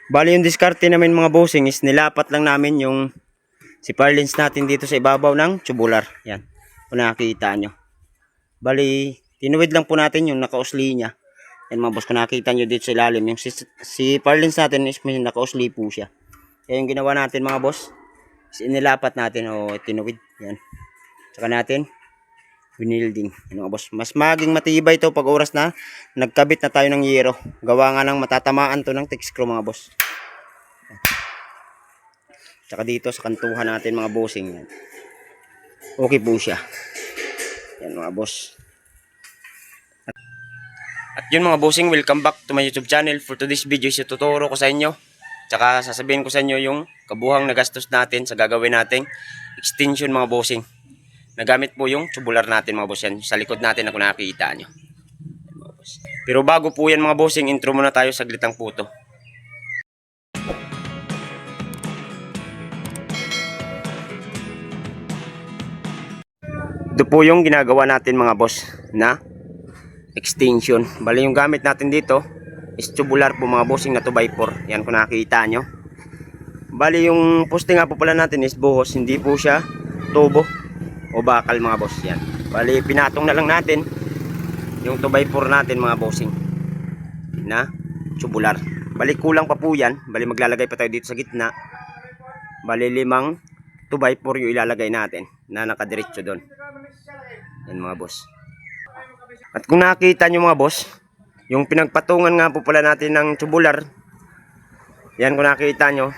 Bali yung diskarte namin mga bossing is nilapat lang namin yung si purlins natin dito sa ibabaw ng tubular. Yan. Kung nakikita nyo. Bali, tinuwid lang po natin yung nakausli niya. Yan mga boss, kung nakikita nyo dito sa ilalim. Yung si purlins natin is may nakausli po siya. Kaya yung ginawa natin mga boss, is inilapat natin o tinuwid. Yan. Saka natin winilding. Yan mga boss. Mas maging matibay ito pag oras na nagkabit na tayo ng yero. Gawa nga ng matatamaan to ng thick screw mga boss. Tsaka dito sa kantuhan natin mga bossing yan. Okay po siya. Yan mga boss. At yun mga bossing, welcome back to my YouTube channel. For today's video is tuturo ko sa inyo. Tsaka sasabihin ko sa inyo yung kabuhang nagastos natin sa gagawin nating extension mga bossing. Nagamit po yung tubular natin mga boss yan. Sa likod natin na kung nakikita nyo. Pero bago po yan mga bossing, intro muna tayo saglitang puto. Ito po yung ginagawa natin mga boss na extension. Bali yung gamit natin dito is tubular po mga bossing na 2x4. Yan kung nakikita nyo. Bali yung poste nga po pala natin is buhos. Hindi po siya tubo o bakal mga boss. Yan. Bali pinatong na lang natin yung 2x4 natin mga bossing na tubular. Bali kulang pa po yan. Bali maglalagay pa tayo dito sa gitna. Bali 5 2x4 yung ilalagay natin na nakadiretso doon. Yan mga boss. At kung nakita nyo mga boss, yung pinagpatungan nga po pala natin ng tubular, yan kung nakita nyo,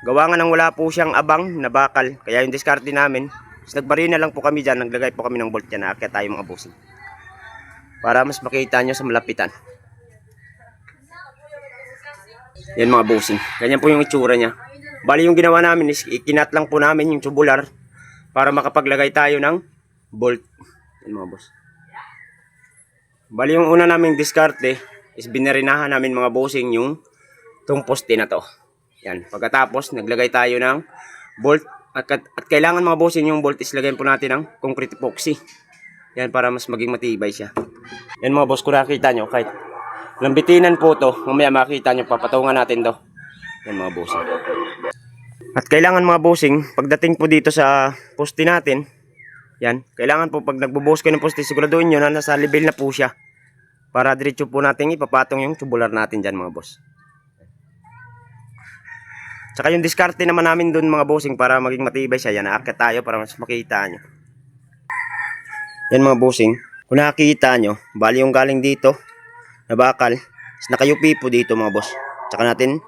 gawa nga nang wala po siyang abang na bakal. Kaya yung diskarte namin, nagbarina lang po kami dyan, naglagay po kami ng bolt dyan, naakyat tayo mga bossing. Para mas makita nyo sa malapitan. Yan mga bossing, ganyan po yung itsura nya. Bali yung ginawa namin is ikinat lang po namin yung tubular para makapaglagay tayo ng bolt. Yan mga boss. Bali yung una naming diskarte is binarinahan namin mga bossing yung itong poste na to. Yan. Pagkatapos naglagay tayo ng bolt. At kailangan mga bossing yung bolt is lagayin po natin ng concrete epoxy. Yan para mas maging matibay siya. Yan mga boss, kung nakita nyo kahit lambitinan po to, mamaya makita nyo papatungan natin to. Yan mga bossing. At kailangan mga bossing, pagdating po dito sa poste natin, yan, kailangan po pag nagbubuhos kayo ng poste, siguraduhin nyo na nasa level na po siya. Para diretso po natin ipapatong yung tubular natin dyan mga boss. Tsaka yung diskarte naman namin dun mga bossing para maging matibay siya. Yan, naakyat tayo para mas makita nyo. Yan mga bossing, kung nakikita nyo, bali yung galing dito na bakal, nakayupi po dito mga boss. Tsaka natin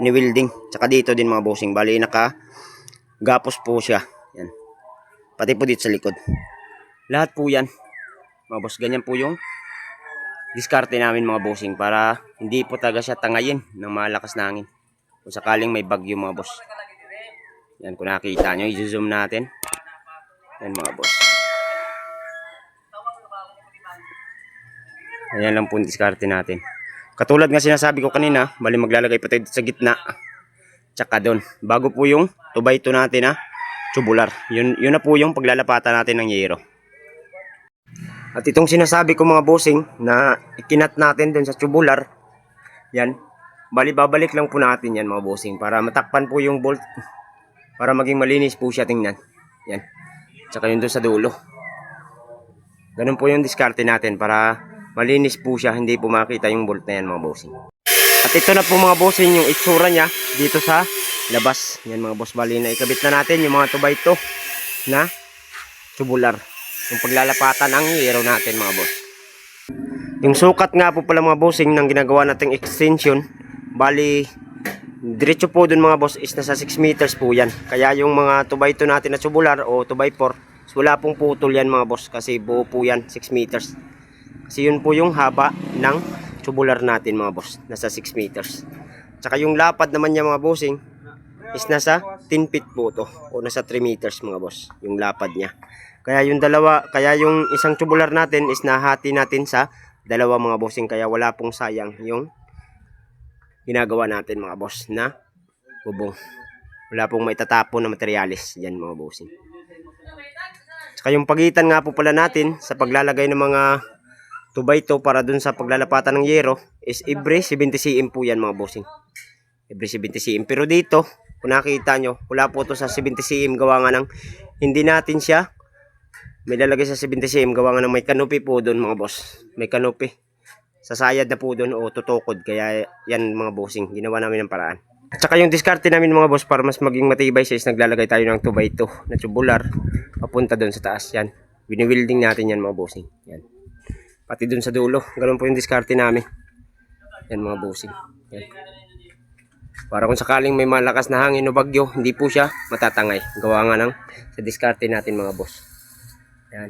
ini-welding. Tsaka dito din mga bossing, bali naka-gapos po siya. Yan. Pati po dito sa likod. Lahat po yan mga boss, ganyan po yung diskarte namin mga bossing para hindi po talaga siya tangayin ng malakas na hangin kung sakaling may bagyo mga boss. Yan kung nakita nyo, i-zoom natin. Yan mga boss. Ayan lang po yung diskarte natin. Katulad nga sinasabi ko kanina, bali maglalagay pa tayo sa gitna tsaka doon. Bago po yung 2x2 natin na tubular. Yun na po yung paglalapatan natin ng yero. At itong sinasabi ko mga bossing na ikinat natin dun sa tubular, yan, bali babalik lang po natin yan mga bossing para matakpan po yung bolt, para maging malinis po siya tingnan. Yan, tsaka yun dun sa dulo. Ganun po yung diskarte natin para malinis po siya, hindi po makita yung bolt na yan mga bossing. At ito na po mga bossing yung itsura nya dito sa labas. Yan mga boss, bali na ikabit na natin yung mga 2x2 na tubular. Yung paglalapatan ang yero natin mga boss. Yung sukat nga po pala mga bossing ng ginagawa nating extension, bali diretso po dun mga boss is nasa 6 meters po yan. Kaya yung mga 2x2 natin na tubular o 2x4, wala pong putol yan mga boss kasi buo po yan 6 meters. Kasi yun po yung haba ng tubular natin mga boss, nasa 6 meters. Tsaka yung lapad naman niya mga bossing is nasa 10 feet po to o nasa 3 meters mga boss yung lapad niya. Kaya yung isang tubular natin is nahati natin sa dalawa mga bossing, kaya wala pong sayang yung ginagawa natin mga boss na bubong. Wala pong maitatapon na materyales diyan mga bossing. Tsaka yung pagitan nga po pala natin sa paglalagay ng mga 2x2 para dun sa paglalapatan ng yero is every 70 cm po yan mga bossing. every 70 cm. Pero dito, kung nakita nyo, wala po to sa 70 cm. Gawa nga ng, hindi natin siya may lalagay sa 70 cm. Gawa nga ng may canopy po doon mga boss. May canopy. Sasayad na po doon o tutukod. Kaya yan mga bossing, ginawa namin ng paraan. At saka yung diskarte namin mga boss para mas maging matibay siya is naglalagay tayo ng 2x2 na tubular papunta doon sa taas. Yan. Bini-welding natin yan mga bossing. Yan. Pati doon sa dulo. Ganun po yung diskarte namin. Yan mga bossing. Yan. Para kung sakaling may malakas na hangin o bagyo, hindi po siya matatangay. Gawa nga ng sa diskarte natin mga boss. Yan.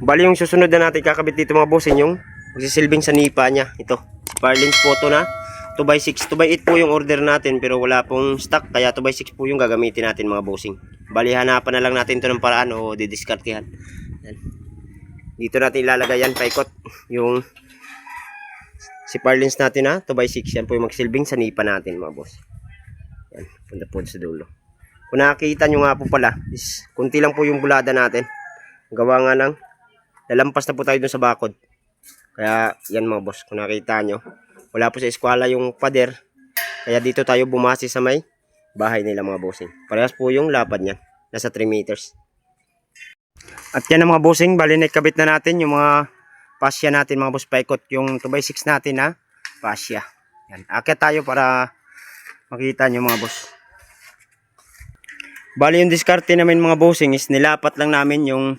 Bali yung susunod na natin kakabit dito mga bossing yung magsisilbing sa nipa niya. Ito. Parlins po ito na 2x6. 2x8 po yung order natin pero wala pong stock kaya 2x6 po yung gagamitin natin mga bossing. Bali hanapan na lang natin ito ng paraan o didiskartehan. Yan. Dito natin ilalagay yan paikot yung si parlins natin na 2x6. Yan po yung magsilbing sa nipa natin mga boss. Yan. Punta po sa dulo. Kung nakikita nyo nga po pala is kunti lang po yung bulada natin. Gawa nga lang lalampas na po tayo dun sa bakod. Kaya yan mga boss, kung nakita nyo, wala po sa eskwela yung pader. Kaya dito tayo bumasi sa may bahay nila mga bossing. Parehas po yung lapad niya, nasa 3 meters. At yan ang mga bossing, bali nakabit na natin yung mga pasya natin mga boss, paikot yung 2x6 natin na pasya. Yan, akit tayo para makita nyo mga boss. Bali yung diskarte namin mga bossing is nilapat lang namin yung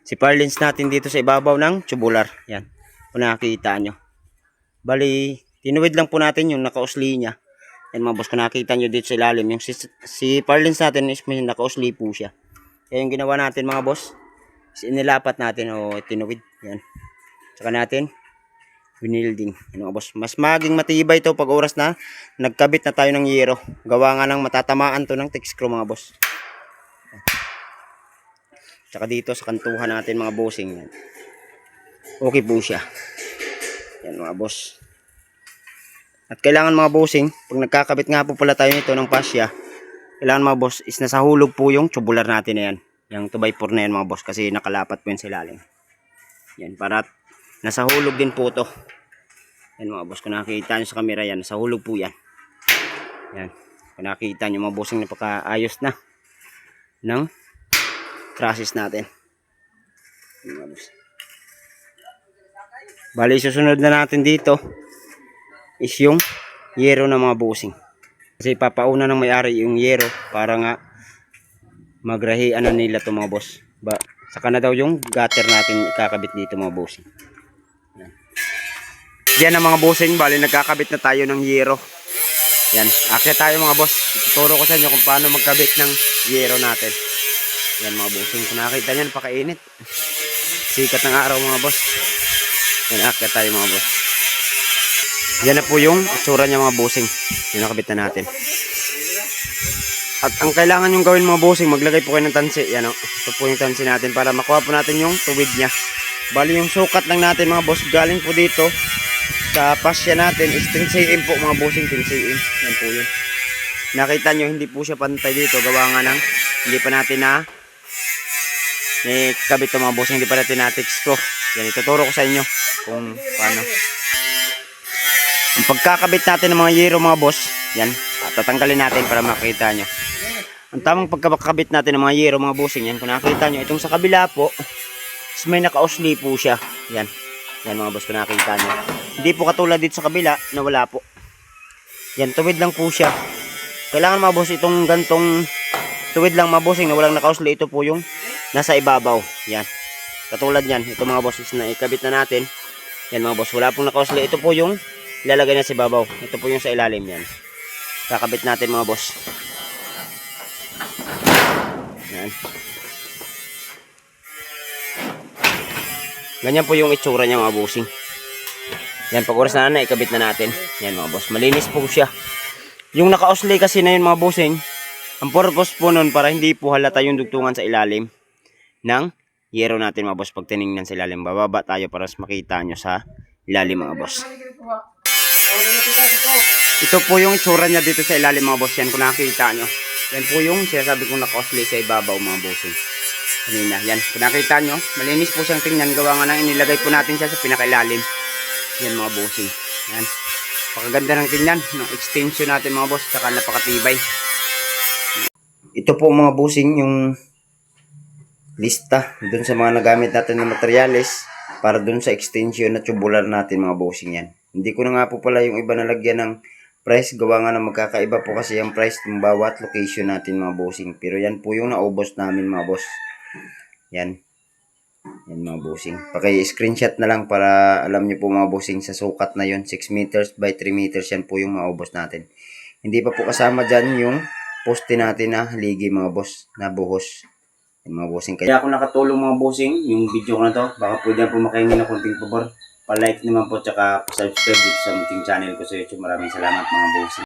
si parlins natin dito sa ibabaw ng tubular. Yan. Kung nakikita nyo. Bali, tinuwid lang po natin yung nakausli niya. Yan mga boss, kung nakikita nyo dito sa ilalim, yung si parlins natin is may nakausli po siya. Kaya yung ginawa natin mga boss, is inilapat natin o tinuwid. Yan. Saka natin, winilding. Yan mga boss, mas maging matibay ito pag oras na nagkabit na tayo ng yero. Gawa nga ng matatamaan to ng text screw mga boss. Yan. Saka dito sa kantuhan natin mga bossing. Yan. Okay po siya. Yan mga boss. At kailangan mga bossing, pag nagkakabit nga po pala tayo nito ng pasya, kailangan mga boss is nasa hulog po yung tubular natin na yan. Yung 2x4 na yan mga boss kasi nakalapat po yan sa ilalim. Yan, para nasa hulog din po to. Yan mga boss, kung nakikita nyo sa camera yan, nasa hulog po yan. Yan, kung nakikita nyo mga bossing, napakaayos na ng trusses natin. Yan mga boss. Bali, susunod na natin dito is yung yero na mga bossing. Kasi papauna ng may-ari yung yero para nga magrahian na nila to mga boss. Saka na daw yung gutter natin ikakabit dito mga bossing. Yan. Yan ang mga bossing. Bali, nagkakabit na tayo ng yero. Yan. Akyat tayo mga boss. Ituturo ko sa inyo kung paano magkabit ng yero natin. Yan mga bossing. Kung nakita nyo, napakainit. Sikat ng araw mga boss. Yan, akyat tayo mga boss. Yan na po yung itsura niya mga bossing. Yan, nakabit na natin. At ang kailangan yung gawin mga bossing, maglagay po kayo ng tansi. Yan o. Ito po yung tansi natin para makuha po natin yung tuwid niya. Bali yung sukat lang natin mga boss, galing po dito sa pasya natin is 10 cm po mga bossing, 10 cm. Yan po yun. Nakita nyo, hindi po siya pantay dito. Gawa nga ng, hindi pa natin na kabit ito mga bossing, hindi pa natin na-text ko. Yan, ituturo ko sa inyo kung paano. Ang pagkakabit natin ng mga yero mga boss, yan, tatanggalin natin para makita nyo. Ang tamang pagkakabit natin ng mga yero mga bossing, yan, kung nakita nyo, itong sa kabila po, is may nakausli po siya. Yan, yan mga boss, kung nakita nyo. Hindi po katulad dito sa kabila na wala po. Yan, tuwid lang po siya. Kailangan mga boss, itong gantong tuwid lang mga bossing na walang nakausli, ito po yung nasa ibabaw. Yan. Katulad yan, ito mga boss is na ikabit na natin. Yan mga boss, wala pong nakausli. Ito po yung ilalagay na sa ibabaw. Ito po yung sa ilalim yan. Kakabit natin mga boss. Yan. Ganyan po yung itsura niya mga bossing. Yan, pag oras na ikabit na natin. Yan mga boss, malinis po siya. Yung nakausli kasi na yun mga bossing, ang purpose po nun para hindi po halata yung dugtungan sa ilalim ng yero natin mga boss. Pag tinignan sa ilalim, bababa tayo para makita nyo sa ilalim mga boss. Ito po yung itsura niya dito sa ilalim mga boss. Yan, kung nakikita nyo, yan po yung sinasabi kong nakausli sa ibabaw mga bossing. Kanina, yan, kung nakikita nyo, malinis po siyang tingnan. Gawa nga nang inilagay po natin siya sa pinakailalim. Yan mga bossing. Yan. Pakaganda ng tingnan ng extension natin mga boss, tsaka napakatibay. Ito po mga bossing yung lista dun sa mga nagamit natin na materyales para dun sa extension na tubular natin mga bossing yan. Hindi ko na nga po pala yung iba nalagyan ng price, gawa nga na magkakaiba po kasi yung price ng bawat location natin mga bossing. Pero yan po yung naubos namin mga boss. Yan. Yan mga bossing. Paki-screenshot na lang para alam nyo po mga bossing sa sukat na yon, 6 meters by 3 meters, yan po yung maubos natin. Hindi pa po kasama dyan yung poste natin na haligi mga boss, na buhos. Yan mga bossing. Kaya ako nakatulong mga bossing yung video ko na to. Baka pwede po makahingi na konting pabor. Pa-like naman po tsaka subscribe dito sa ating channel ko sa YouTube. Maraming salamat mga bossing.